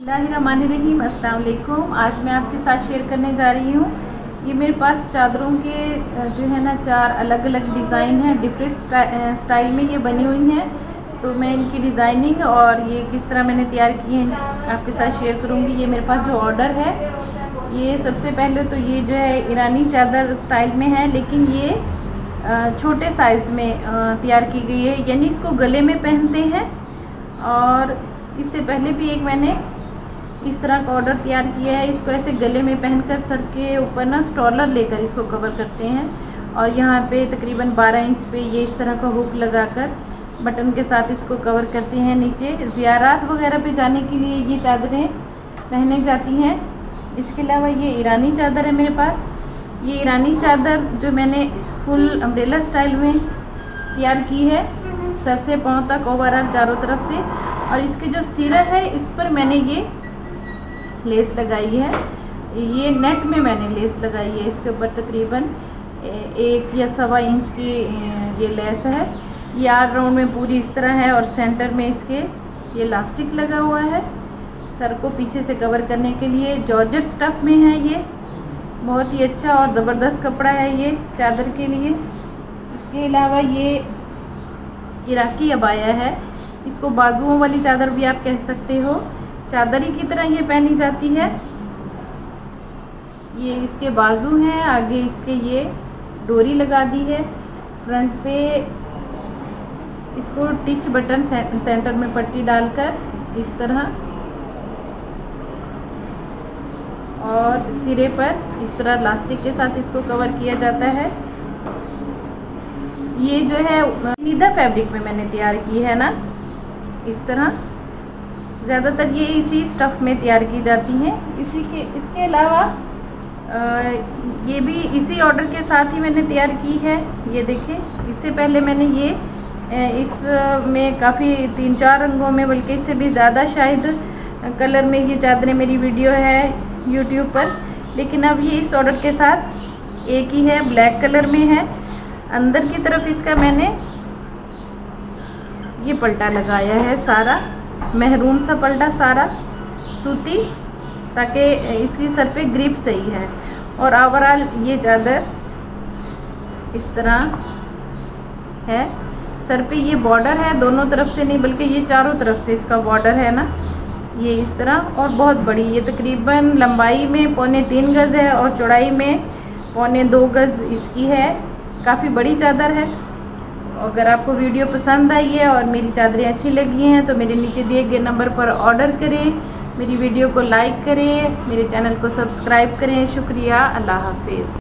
बिस्मिल्लाहिर्रहमानिर्रहीम, अस्सलाम वालेकुम। आज मैं आपके साथ शेयर करने जा रही हूँ। ये मेरे पास चादरों के जो है ना 4 अलग अलग डिज़ाइन हैं, डिफरेंट स्टाइल में ये बनी हुई हैं। तो मैं इनकी डिज़ाइनिंग और ये किस तरह मैंने तैयार किए हैं आपके साथ शेयर करूँगी। ये मेरे पास जो ऑर्डर है, ये सबसे पहले तो ये जो है ईरानी चादर स्टाइल में है, लेकिन ये छोटे साइज़ में तैयार की गई है, यानी इसको गले में पहनते हैं। और इससे पहले भी एक मैंने इस तरह का ऑर्डर तैयार किया है। इसको ऐसे गले में पहनकर सर के ऊपर ना स्टॉलर लेकर इसको कवर करते हैं, और यहाँ पे तकरीबन 12 इंच पे ये इस तरह का हुक लगाकर बटन के साथ इसको कवर करते हैं। नीचे ज़ियारात वगैरह पे जाने के लिए ये चादरें पहने जाती हैं। इसके अलावा ये ईरानी चादर है मेरे पास। ये ईरानी चादर जो मैंने फुल अम्ब्रेला स्टाइल में तैयार की है, सर से पाँव तक ओवरऑल चारों तरफ से। और इसके जो सिर है, इस पर मैंने ये लेस लगाई है। ये नेट में मैंने लेस लगाई है। इसके ऊपर तकरीबन 1 या 1.25 इंच की ये लेस है। ये 8 राउंड में पूरी इस तरह है, और सेंटर में इसके ये इलास्टिक लगा हुआ है सर को पीछे से कवर करने के लिए। जॉर्जेट स्टफ में है ये, बहुत ही अच्छा और ज़बरदस्त कपड़ा है ये चादर के लिए। इसके अलावा ये इराकी अबाया है, इसको बाजुओं वाली चादर भी आप कह सकते हो। चादरी की तरह ये पहनी जाती है। ये इसके बाजू हैं, आगे इसके ये डोरी लगा दी है। फ्रंट पे इसको टिच बटन सेंटर में पट्टी डालकर इस तरह, और सिरे पर इस तरह इलास्टिक के साथ इसको कवर किया जाता है। ये जो है नीदा फैब्रिक में मैंने तैयार की है ना, इस तरह ज़्यादातर ये इसी स्टफ़ में तैयार की जाती हैं। इसके अलावा ये भी इसी ऑर्डर के साथ ही मैंने तैयार की है। ये देखें, इससे पहले मैंने ये इसमें काफ़ी 3-4 रंगों में, बल्कि इससे भी ज़्यादा शायद कलर में ये चादरें मेरी वीडियो है यूट्यूब पर, लेकिन अब ये इस ऑर्डर के साथ एक ही है, ब्लैक कलर में है। अंदर की तरफ इसका मैंने ये पल्टा लगाया है, सारा महरून सा पल्टा, सारा सूती, ताकि इसकी सर पे ग्रिप सही है। और ओवरऑल ये चादर इस तरह है। सर पे ये बॉर्डर है, दोनों तरफ से नहीं बल्कि ये चारों तरफ से इसका बॉर्डर है ना, ये इस तरह। और बहुत बड़ी, ये तकरीबन लंबाई में 3.25 गज है और चौड़ाई में 2.25 गज इसकी है। काफ़ी बड़ी चादर है। अगर आपको वीडियो पसंद आई है और मेरी चादरें अच्छी लगी हैं तो मेरे नीचे दिए गए नंबर पर ऑर्डर करें, मेरी वीडियो को लाइक करें, मेरे चैनल को सब्सक्राइब करें। शुक्रिया, अल्लाह हाफिज़।